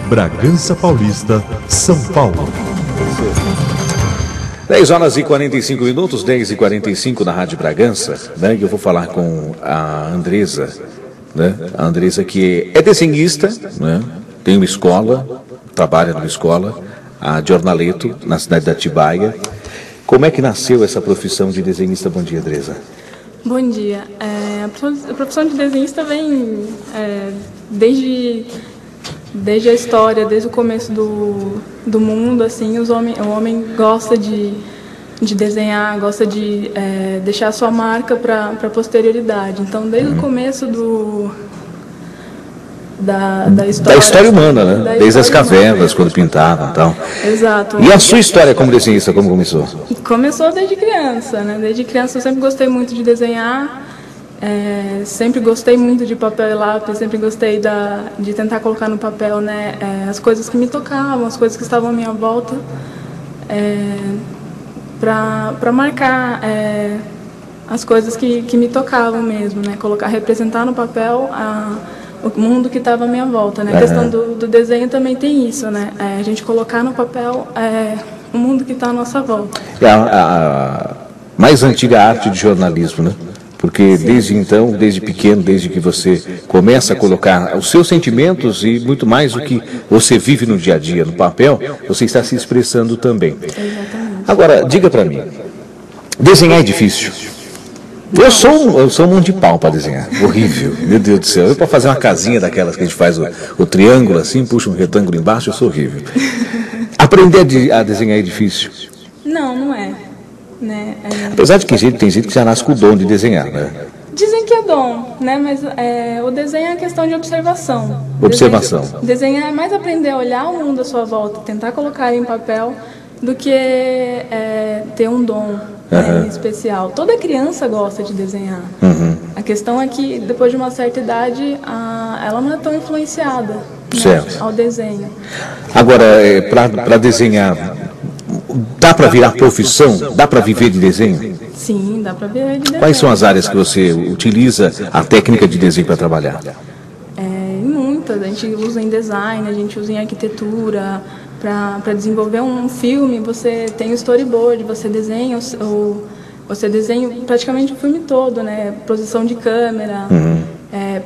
Bragança Paulista, São Paulo. 10 horas e 45 minutos, 10 e 45 na Rádio Bragança, né? E eu vou falar com a Andresa, né? A Andresa que é desenhista, né? Tem uma escola, trabalha numa escola, a Jornaleto, na cidade de Atibaia. Como é que nasceu essa profissão de desenhista? Bom dia, Andresa. Bom dia. A profissão de desenhista vem desde a história, desde o começo do mundo, assim, o homem gosta de desenhar, gosta de deixar a sua marca para a posterioridade. Então, desde o começo da história humana, né? Desde as cavernas, quando pintavam e tal. Exato. E a sua história como desenhista, como começou? Começou desde criança, né? Desde criança eu sempre gostei muito de desenhar. Sempre gostei muito de papel e lápis, sempre gostei de tentar colocar no papel, né, as coisas que me tocavam, as coisas que estavam à minha volta, para marcar as coisas que me tocavam mesmo, né, representar no papel o mundo que estava à minha volta, né. A questão do desenho também tem isso, né, a gente colocar no papel o mundo que está à nossa volta. É a mais antiga arte de jornalismo, né? Porque desde então, desde pequeno, desde que você começa a colocar os seus sentimentos e muito mais o que você vive no dia a dia, no papel, você está se expressando também. Exatamente. Agora, diga para mim, desenhar é difícil? Eu sou um monte de pau para desenhar, horrível, meu Deus do céu. Eu para fazer uma casinha daquelas que a gente faz o triângulo assim, puxa um retângulo embaixo, eu sou horrível. Aprender a desenhar é difícil? Não é. Né? Apesar de que tem gente que já nasce com o dom de desenhar, né? Dizem que é dom, né? Mas o desenho é questão de observação. Observação. Desenhar é mais aprender a olhar o mundo à sua volta, tentar colocar ele em papel, do que ter um dom né, especial. Toda criança gosta de desenhar. A questão é que, depois de uma certa idade, ela não é tão influenciada né, ao desenho. Agora, para desenhar... Dá para virar profissão? Dá para viver de desenho? Sim, dá para viver de desenho. Quais são as áreas que você utiliza a técnica de desenho para trabalhar? Muitas. A gente usa em design, a gente usa em arquitetura. Para desenvolver um filme, você tem o storyboard, você desenha praticamente o filme todo, né? Posição de câmera,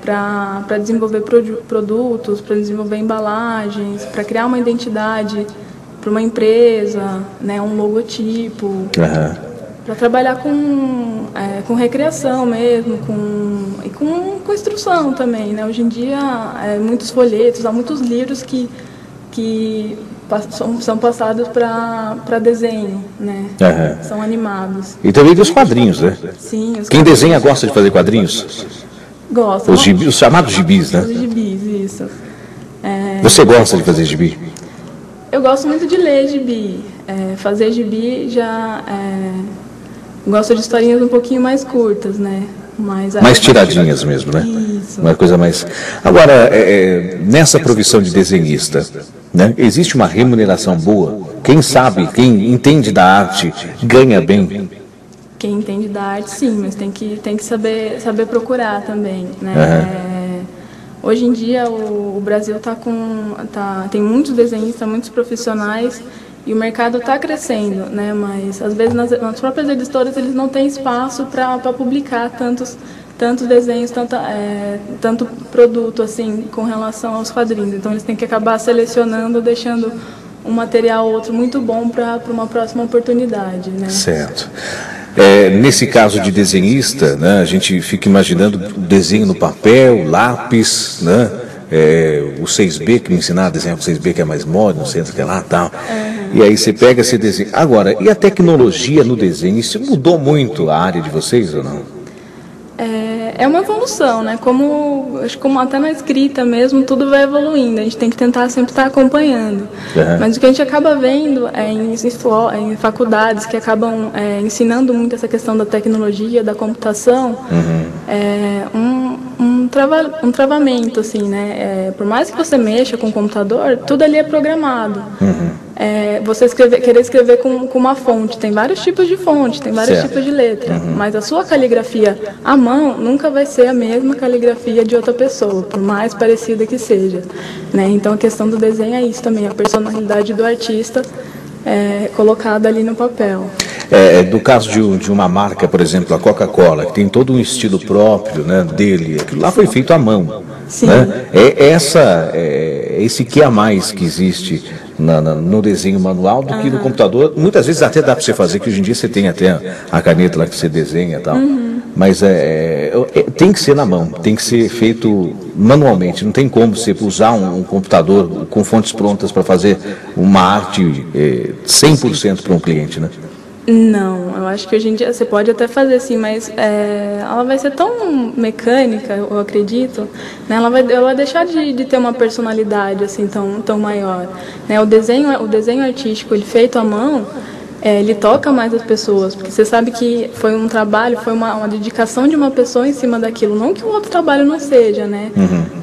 para desenvolver produtos, para desenvolver embalagens, para criar uma identidade para uma empresa, né, um logotipo, para trabalhar com recreação mesmo, com instrução também, né? Hoje em dia, muitos folhetos, há muitos livros que são passados para desenho, né? São animados. E também dos quadrinhos, né? Sim. Quem desenha gosta de fazer quadrinhos? Gosta. Os chamados gibis, né? Os gibis, isso. Você gosta de fazer gibi? Eu gosto muito de ler gibi. Fazer gibi já... gosto de historinhas um pouquinho mais curtas, né? Mais tiradinhas mesmo, né? Isso. Uma coisa mais... Agora, nessa profissão de desenhista, né, existe uma remuneração boa? Quem sabe, quem entende da arte, ganha bem? Quem entende da arte, sim, mas tem que saber procurar também, né? Hoje em dia o Brasil tem muitos desenhistas, muitos profissionais e o mercado está crescendo, né? Mas às vezes nas próprias editoras eles não têm espaço para publicar tantos desenhos, tanto produto assim com relação aos quadrinhos. Então eles têm que acabar selecionando, deixando um material ou outro muito bom para uma próxima oportunidade, né? Certo. Nesse caso de desenhista, né, a gente fica imaginando o desenho no papel, lápis, né, o 6B, que me ensinaram a desenhar o 6B, que é mais moderno, não sei o que lá e tal. E aí você pega esse desenho. Agora, e a tecnologia no desenho? Isso mudou muito a área de vocês ou não? É uma evolução, né? Acho que como até na escrita mesmo, tudo vai evoluindo. A gente tem que tentar sempre estar acompanhando. Mas o que a gente acaba vendo em faculdades que acabam ensinando muito essa questão da tecnologia, da computação, um travamento, assim, né? Por mais que você mexa com o computador, tudo ali é programado. você querer escrever com uma fonte. Tem vários tipos de fonte, tem vários tipos de letra, mas a sua caligrafia à mão nunca vai ser a mesma caligrafia de outra pessoa, por mais parecida que seja, né? Então a questão do desenho é isso também, a personalidade do artista colocada ali no papel. Do caso de uma marca, por exemplo, a Coca-Cola, que tem todo um estilo próprio, né, dele, aquilo lá foi feito à mão. Sim. Né? Esse que a mais que existe no desenho manual do que no computador. Muitas vezes até dá para você fazer, que hoje em dia você tem até a caneta lá que você desenha e tal. Mas tem que ser na mão, tem que ser feito manualmente. Não tem como você usar um computador com fontes prontas para fazer uma arte 100% para um cliente, né? Não, eu acho que hoje em dia você pode até fazer sim, mas ela vai ser tão mecânica, eu acredito, né? Ela vai deixar de ter uma personalidade assim tão maior, né? O desenho artístico, ele feito à mão, ele toca mais as pessoas, porque você sabe que foi um trabalho, foi uma dedicação de uma pessoa em cima daquilo, não que o outro trabalho não seja, né?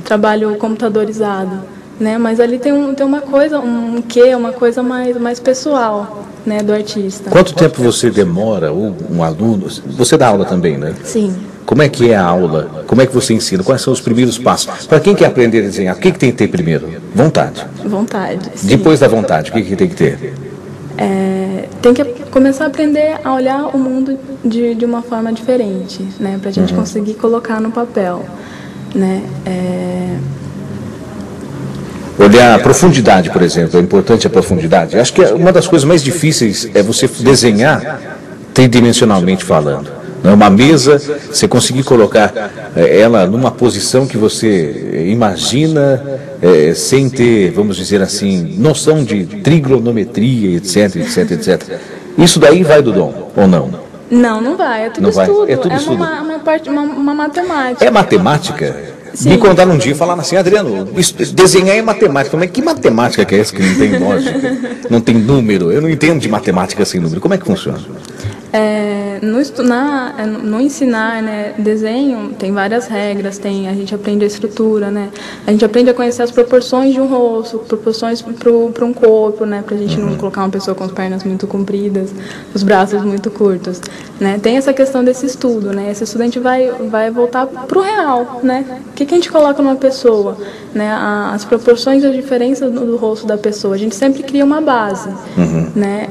Trabalho computadorizado, né? Mas ali tem uma coisa, uma coisa mais pessoal, né, do artista. Quanto tempo você demora, ou um aluno, você dá aula também, né? Sim. Como é que é a aula? Como é que você ensina? Quais são os primeiros passos? Para quem quer aprender a desenhar, o que tem que ter primeiro? Vontade. Vontade, sim. Depois da vontade, o que tem que ter? Tem que começar a aprender a olhar o mundo de uma forma diferente, né, para a gente conseguir colocar no papel, né? Olhar a profundidade, por exemplo, é importante a profundidade. Acho que uma das coisas mais difíceis é você desenhar tridimensionalmente falando. Uma mesa, você conseguir colocar ela numa posição que você imagina, sem ter, vamos dizer assim, noção de trigonometria, etc, etc, etc. Isso daí vai do dom, ou não? Não vai, é tudo estudo. É tudo estudo. Uma matemática. É matemática? Sim. Me contaram um dia e falaram assim, Adriano, desenhar é matemática. Mas que matemática que é essa que não tem lógica, não tem número? Eu não entendo de matemática sem número. Como é que funciona? No ensinar, né, desenho, tem várias regras, a gente aprende a estrutura, né? A gente aprende a conhecer as proporções de um rosto, proporções para um corpo, né? Para a gente não colocar uma pessoa com as pernas muito compridas, os braços muito curtos, né? Tem essa questão desse estudo, né? Esse estudo a gente vai voltar para o real, né? O que a gente coloca numa pessoa, né? As proporções e as diferenças do rosto da pessoa. A gente sempre cria uma base, né?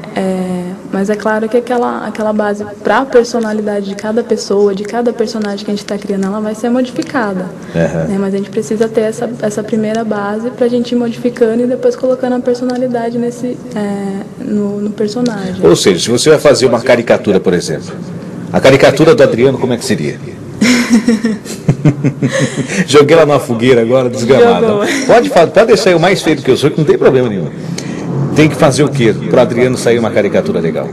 Mas é claro que aquela base para a personalidade de cada pessoa, de cada personagem que a gente está criando, ela vai ser modificada. Né? Mas a gente precisa ter essa primeira base para a gente ir modificando e depois colocando a personalidade no personagem. Ou seja, se você vai fazer uma caricatura, por exemplo, a caricatura do Adriano, como é que seria? Joguei ela na fogueira agora, desgramada. Pode deixar eu mais feio do que eu sou, que não tem problema nenhum. Tem que fazer o quê para o Adriano sair uma caricatura legal?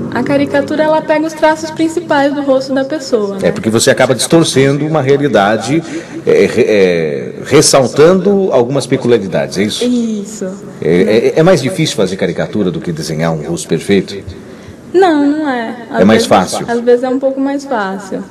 A caricatura, ela pega os traços principais do rosto da pessoa, né? Porque você acaba distorcendo uma realidade, ressaltando algumas peculiaridades, é isso? Isso. É mais difícil fazer caricatura do que desenhar um rosto perfeito? Não é. É mais fácil? Às vezes é um pouco mais fácil.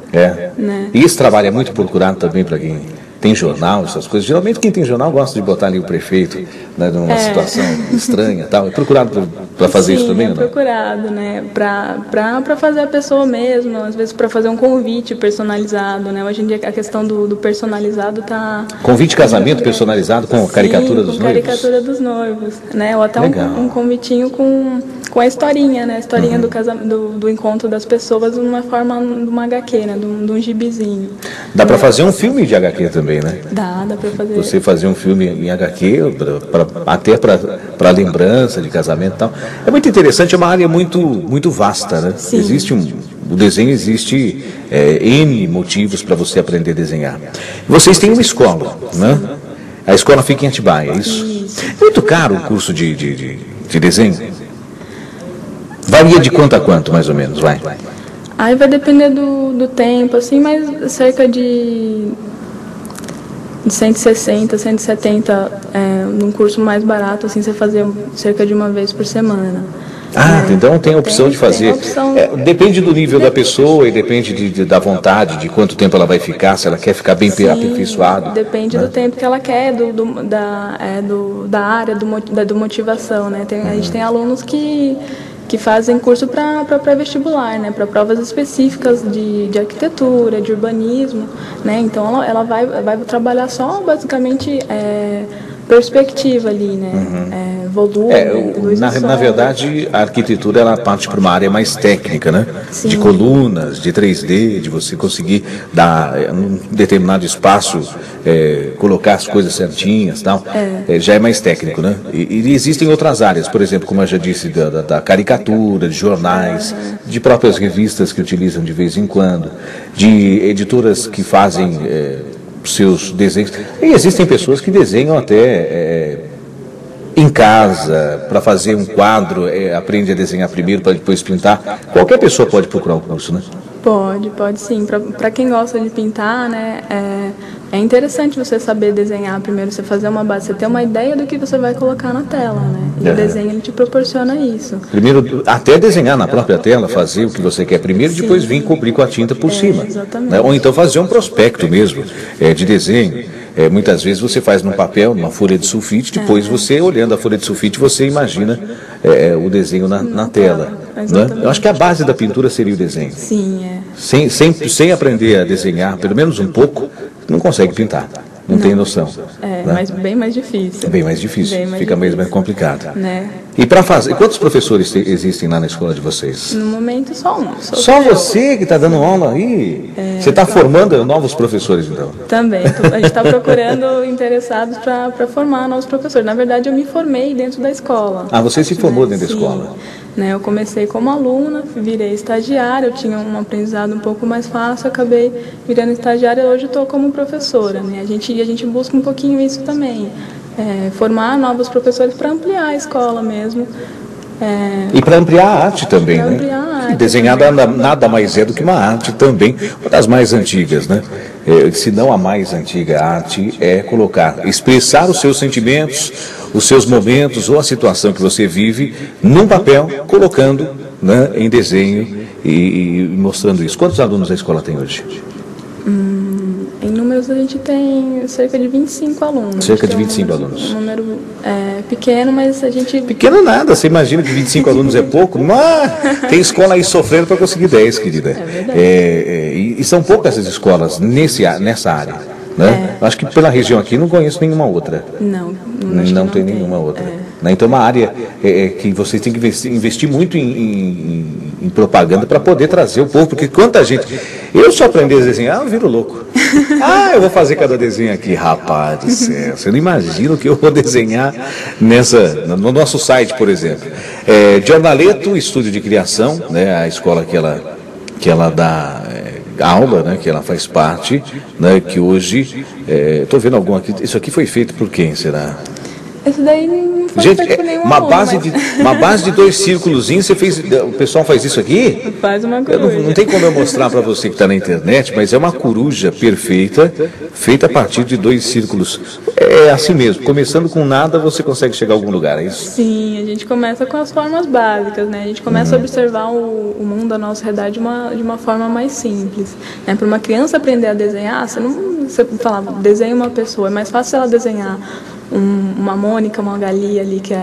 Né? E esse trabalho é muito procurado também para quem tem jornal, essas coisas. Geralmente quem tem jornal gosta de botar ali o prefeito, né, numa situação estranha e tal. É procurado para fazer isso também? Sim, procurado, né? Para fazer a pessoa mesmo, às vezes para fazer um convite personalizado, né? Hoje em dia a questão do personalizado tá... Convite de casamento personalizado com caricatura dos noivos? Caricatura dos noivos, né? Ou até um convitinho com a historinha, né? A historinha do encontro das pessoas numa forma de uma HQ, né? De um gibizinho. Dá para fazer um filme de HQ também, né? Dá para fazer. Você fazer um filme em HQ, até para lembrança de casamento e tal. É muito interessante, é uma área muito vasta, né? Sim. O desenho existe N motivos para você aprender a desenhar. Vocês têm uma escola, né? A escola fica em Atibaia, é isso? Isso. É muito caro o curso de desenho? Varia de quanto a quanto, mais ou menos, vai? Aí vai depender do tempo, assim, mas cerca de 160, 170, num curso mais barato, assim, você fazer cerca de uma vez por semana. Então tem a opção de fazer. Depende do nível da pessoa e depende da vontade, de quanto tempo ela vai ficar, se ela quer ficar bem aperfeiçoado. Depende do tempo que ela quer, da área, do motivação, né? A gente tem alunos que fazem curso para pré-vestibular, né? Para provas específicas de arquitetura, de urbanismo, né? Então ela vai trabalhar só basicamente perspectiva ali, né? Volume, na verdade, a arquitetura ela parte para uma área mais técnica, né? Sim. De colunas, de 3D, de você conseguir dar um determinado espaço, colocar as coisas certinhas, tal. Já é mais técnico, né? E existem outras áreas, por exemplo, como eu já disse, da caricatura, de jornais, de próprias revistas que utilizam de vez em quando, de editoras que fazem seus desenhos. E existem pessoas que desenham até em casa, para fazer um quadro, aprende a desenhar primeiro para depois pintar. Qualquer pessoa pode procurar o curso, né? Pode sim. Para quem gosta de pintar, né, é interessante você saber desenhar primeiro, você fazer uma base, você ter uma ideia do que você vai colocar na tela, né? E o desenho ele te proporciona isso. Primeiro, até desenhar na própria tela, fazer o que você quer primeiro, sim, depois vir cobrir com a tinta por cima. Exatamente. Né? Ou então fazer um prospecto mesmo de desenho. Muitas vezes você faz num papel, numa folha de sulfite, depois você, olhando a folha de sulfite, você imagina o desenho na tela. Né? Eu acho que a base da pintura seria o desenho. Sim, Sem aprender a desenhar, pelo menos um pouco, não consegue pintar. Não tem noção. Né? Mas bem mais difícil. Bem mais difícil. Fica mais complicado. Né? E para fazer, quantos professores existem lá na escola de vocês? No momento só um. Só você que está dando aula aí? Você está formando novos professores, então? Também. A gente está procurando interessados para formar novos professores. Na verdade, eu me formei dentro da escola. Você se formou dentro da escola? Né, eu comecei como aluna, virei estagiária, eu tinha um aprendizado um pouco mais fácil, acabei virando estagiária e hoje estou como professora. Né? A gente busca um pouquinho isso também, formar novos professores para ampliar a escola mesmo. E para ampliar a arte também, né? Ampliar a arte desenhar nada mais é do que uma arte também, uma das mais antigas, né? Se não a mais antiga arte, expressar os seus sentimentos, os seus momentos ou a situação que você vive num papel, colocando, né, em desenho e mostrando isso. Quantos alunos a escola tem hoje? Em números a gente tem cerca de 25 alunos. Cerca de 25 alunos. Um número pequeno, mas a gente... Pequeno nada, você imagina que 25 alunos é pouco? Mas tem escola aí sofrendo para conseguir 10, querida. É verdade. E são poucas essas escolas nessa área. Né? Acho que pela região aqui não conheço nenhuma outra. Não tem nenhuma outra. Né? Então é uma área que vocês têm que investir muito em propaganda para poder trazer o povo, porque quanta gente... Eu só aprender a desenhar, eu viro louco. Eu vou fazer cada desenho aqui, rapaz do céu. Você não imagina o que eu vou desenhar no nosso site, por exemplo. Jornaleto, estúdio de criação, né? A escola que ela dá aula, né? Que ela faz parte, né? Que hoje, estou vendo algum aqui, isso aqui foi feito por quem, será? Esse daí não foi feito por nenhum uma aluno, uma base de 2 círculozinhos, o pessoal faz isso aqui? Faz uma coruja. Não tem como eu mostrar para você que está na internet, mas é uma coruja perfeita, feita a partir de 2 círculos. É assim mesmo, começando com nada você consegue chegar a algum lugar, é isso? Sim, a gente começa com as formas básicas, né? A gente começa a observar o mundo à nossa redor de uma forma mais simples. Né? Para uma criança aprender a desenhar, você fala, desenha uma pessoa, é mais fácil ela desenhar uma Mônica, uma Galia ali, que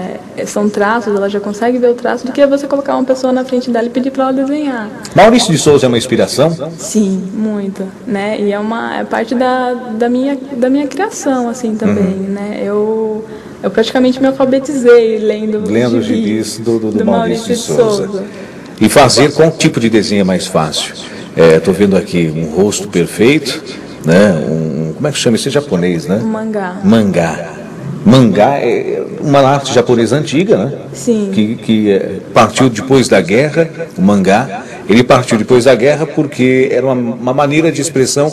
são traços, ela já consegue ver o traço, do que você colocar uma pessoa na frente dela e pedir para ela desenhar. Maurício de Souza é uma inspiração? Sim, muito, né? E é parte da minha criação, assim, também, né? Eu praticamente me alfabetizei lendo os gibis do Maurício de Souza. E fazer qual tipo de desenho é mais fácil? Estou vendo aqui um rosto perfeito, né? Como é que chama isso? É japonês, né? Mangá é uma arte japonesa antiga, né? Sim. Que partiu depois da guerra, o mangá. Ele partiu depois da guerra porque era uma maneira de expressão,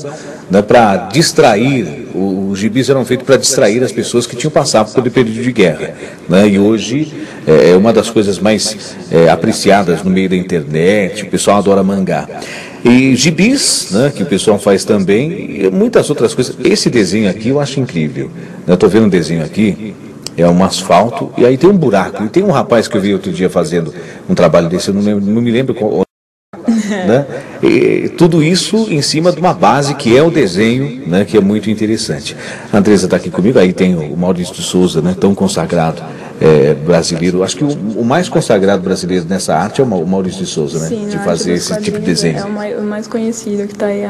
né, para distrair. Os gibis eram feitos para distrair as pessoas que tinham passado pelo período de guerra. Né? E hoje é uma das coisas mais apreciadas no meio da internet. O pessoal adora mangá. E gibis, né, que o pessoal faz também, e muitas outras coisas. Esse desenho aqui eu acho incrível. Eu estou vendo um desenho aqui, é um asfalto, e aí tem um buraco. E tem um rapaz que eu vi outro dia fazendo um trabalho desse, eu não me lembro qual, né? E tudo isso em cima de uma base que é o desenho, né? Que é muito interessante. A Andresa está aqui comigo, aí tem o Maurício de Souza, né? Tão consagrado brasileiro. Acho que o mais consagrado brasileiro nessa arte é o Maurício de Souza, né? Sim, de fazer esse tipo de desenho. É o mais conhecido, que está aí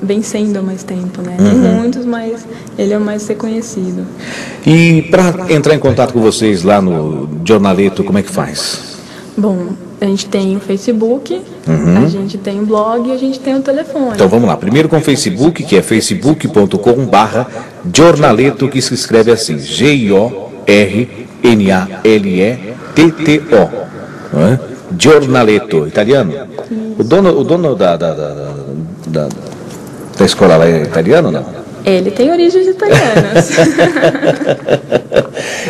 vencendo há mais tempo, né? Tem muitos, mas ele é o mais reconhecido. E para entrar em contato com vocês lá no Jornaleto, como é que faz? Bom, a gente tem o Facebook, a gente tem o blog e a gente tem o telefone. Então vamos lá, primeiro com o Facebook, que é facebook.com/Jornaleto, que se escreve assim, Jornaleto, não é? Jornaleto, italiano. O dono da escola lá é italiano, não? Ele tem origens italianas.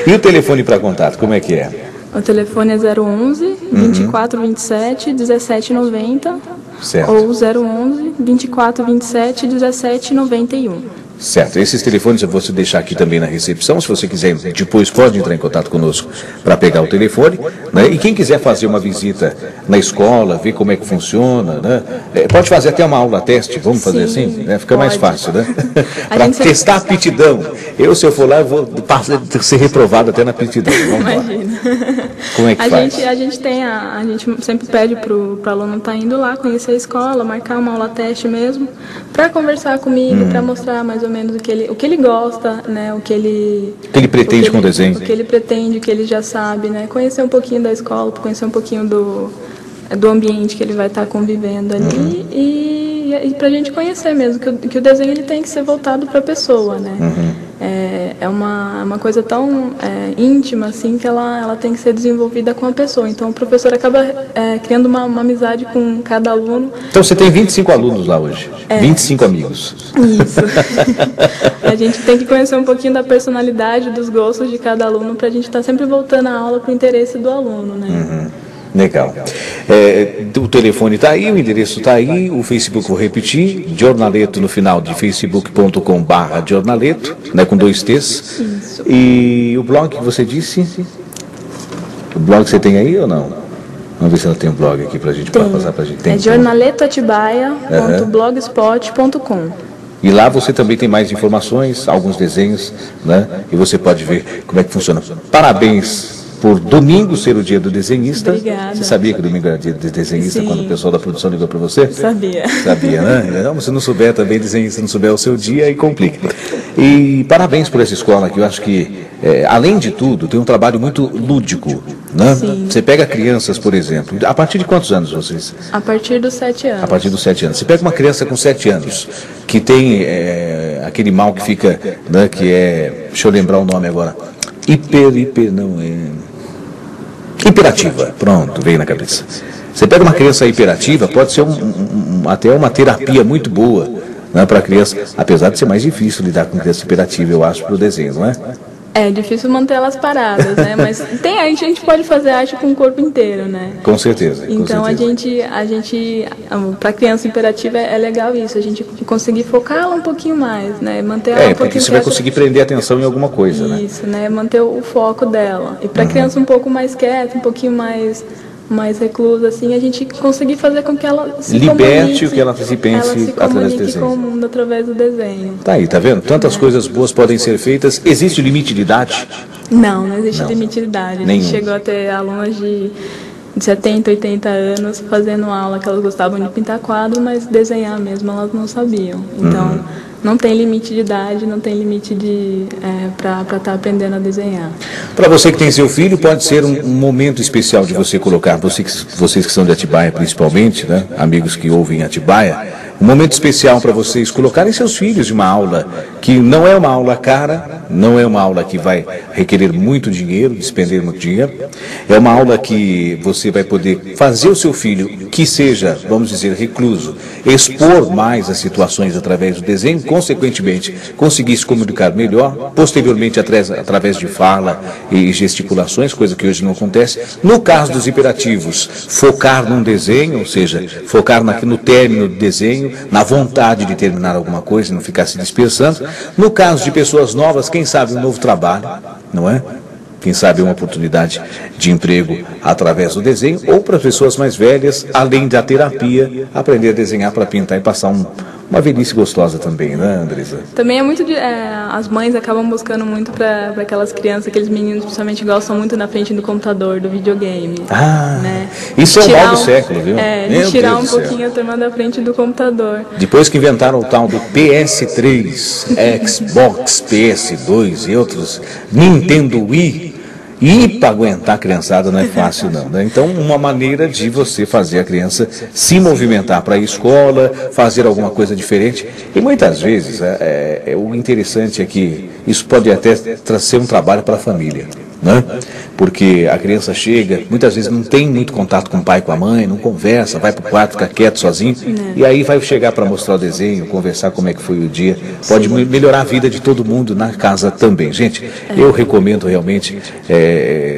E o telefone para contato, como é que é? O telefone é 011 2427 1790 Certo. ou 011 2427 1791. Certo, esses telefones eu vou te deixar aqui também na recepção, se você quiser depois pode entrar em contato conosco para pegar o telefone, né? E quem quiser fazer uma visita na escola, ver como é que funciona, né? Pode fazer até uma aula teste, vamos fazer assim, né? Fica mais fácil, né? Para testar a aptidão. Se eu for lá, eu vou ser reprovado até na aptidão. Vamos lá. Como é que faz? A gente sempre pede para o aluno estar indo lá, conhecer a escola, marcar uma aula teste mesmo, para conversar comigo, para mostrar mais ou menos o que ele gosta, né? O que ele pretende com o desenho. O que ele pretende, o que ele já sabe, né? Conhecer um pouquinho da escola, conhecer um pouquinho do ambiente que ele vai estar convivendo ali e para a gente conhecer mesmo que o desenho ele tem que ser voltado para a pessoa, né? É uma coisa tão íntima assim que ela tem que ser desenvolvida com a pessoa. Então o professor acaba criando uma amizade com cada aluno. Então você tem 25 alunos lá hoje, 25 amigos. Isso. A gente tem que conhecer um pouquinho da personalidade, dos gostos de cada aluno para a gente estar sempre voltando a aula para o interesse do aluno, né? Legal. O telefone está aí, o endereço está aí, o Facebook vou repetir, Jornaleto no final de facebook.com/Jornaleto, né, com 2 T's. Isso. E o blog que você disse? O blog você tem aí ou não? Vamos ver se ela tem um blog aqui para a gente passar para a gente. É jornaletoatibaia.blogspot.com. E lá você também tem mais informações, alguns desenhos, né? E você pode ver como é que funciona. Parabéns por domingo ser o dia do desenhista. Obrigada. Você sabia que domingo era dia do desenhista? Sim. Quando o pessoal da produção ligou para você? Sabia. Sabia, né? Não, se não souber também, desenhista não souber o seu dia, aí complica. E parabéns por essa escola, que eu acho que, além de tudo, tem um trabalho muito lúdico, né? Sim. Você pega crianças, por exemplo, a partir de quantos anos vocês? A partir dos 7 anos. A partir dos 7 anos. Você pega uma criança com 7 anos, que tem aquele mal que fica, né, que deixa eu lembrar o nome agora, hiperativa, pronto, veio na cabeça. Você pega uma criança hiperativa, pode ser até uma terapia muito boa, né, para a criança, apesar de ser mais difícil lidar com criança hiperativa, eu acho, para o desenho, não é? É difícil manter elas paradas, né? Mas a gente pode fazer arte com o corpo inteiro, né? Com certeza. Então a gente para criança imperativa é legal isso, a gente conseguir focá-la um pouquinho mais, né? Manter ela um pouquinho. Porque você vai conseguir prender a atenção em alguma coisa, né? Isso, né? Manter o foco dela. E para criança um pouco mais quieta, um pouquinho mais reclusa, assim, a gente conseguir fazer com que ela se liberte o que ela se pense através do desenho. Com o mundo através do desenho. Tá aí, tá vendo? Tantas coisas boas podem ser feitas. Existe limite de idade? Não existe limite de idade. A gente chegou a ter alunos de 70, 80 anos fazendo aula que elas gostavam de pintar quadro, mas desenhar mesmo elas não sabiam. Então, não tem limite de idade, não tem limite para estar aprendendo a desenhar. Para você que tem seu filho, pode ser um momento especial de você colocar, vocês que são de Atibaia principalmente, né? Amigos que ouvem Atibaia, um momento especial para vocês colocarem seus filhos de uma aula que não é uma aula cara, não é uma aula que vai requerer muito dinheiro, despender muito dinheiro, é uma aula que você vai poder fazer o seu filho, que seja, vamos dizer, recluso, expor mais as situações através do desenho, consequentemente, conseguir se comunicar melhor, posteriormente através de fala e gesticulações, coisa que hoje não acontece. No caso dos hiperativos, focar num desenho, ou seja, focar no término do desenho, na vontade de terminar alguma coisa e não ficar se dispersando. No caso de pessoas novas, quem quem sabe um novo trabalho, não é? Quem sabe uma oportunidade de emprego através do desenho, ou para pessoas mais velhas, além da terapia, aprender a desenhar para pintar e passar uma velhice gostosa também, né, Andresa? Também é muito as mães acabam buscando muito para aquelas crianças, aqueles meninos principalmente gostam muito na frente do computador, do videogame. Né? Isso é o mal do século, viu? De tirar um pouquinho a turma da frente do computador. Depois que inventaram o tal do PS3, Xbox, PS2 e outros, Nintendo Wii, e para aguentar a criançada não é fácil não, né? Então, uma maneira de você fazer a criança se movimentar para a escola, fazer alguma coisa diferente. E muitas vezes, o interessante é que isso pode até trazer um trabalho para a família, né? Porque a criança chega, muitas vezes não tem muito contato com o pai, com a mãe, não conversa, vai para o quarto, fica quieto, sozinho, e aí vai chegar para mostrar o desenho, conversar como é que foi o dia, pode melhorar a vida de todo mundo na casa também. Gente, eu recomendo realmente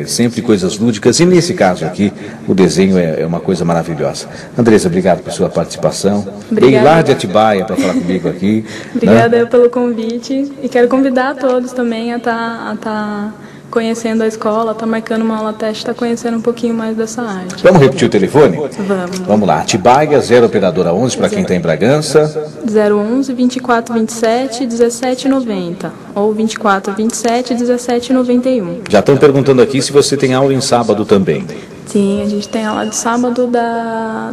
sempre coisas lúdicas, e nesse caso aqui, o desenho é uma coisa maravilhosa. Andresa, obrigado por sua participação. Veio lá de Atibaia para falar comigo aqui. Obrigada eu pelo convite, e quero convidar a todos também a estar conhecendo a escola, tá marcando uma aula teste, tá conhecendo um pouquinho mais dessa arte. Vamos repetir o telefone? Vamos. Vamos lá, Atibaia, 0 operadora 11 para quem está em Bragança. 011 2427 1790 ou 2427 1791. Já estão perguntando aqui se você tem aula em sábado também. Sim, a gente tem aula de sábado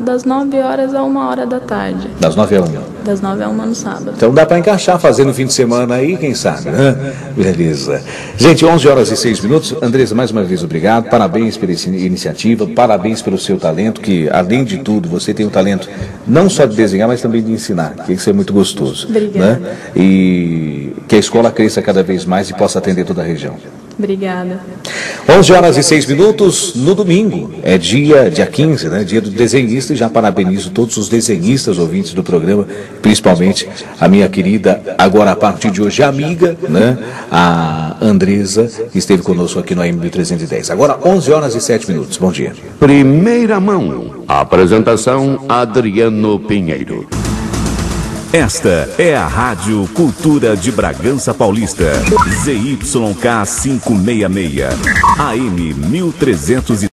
das 9 horas a 1 hora da tarde. Das 9 a 1. Das 9 a 1 no sábado. Então dá para encaixar fazendo fim de semana aí, quem sabe, né? Beleza. Gente, 11 horas e 6 minutos. Andresa, mais uma vez, obrigado. Parabéns pela iniciativa, parabéns pelo seu talento, que além de tudo, você tem o talento não só de desenhar, mas também de ensinar, que isso é muito gostoso. Obrigada. Né? E que a escola cresça cada vez mais e possa atender toda a região. Obrigada. 11 horas e 6 minutos, no domingo, é dia 15, né? Dia do desenhista, e já parabenizo todos os desenhistas ouvintes do programa, principalmente a minha querida, agora a partir de hoje, amiga, né? A Andresa, que esteve conosco aqui no AM 310. Agora, 11 horas e 7 minutos. Bom dia. Primeira mão. Apresentação Adriano Pinheiro. Esta é a Rádio Cultura de Bragança Paulista. ZYK 566. AM 1300.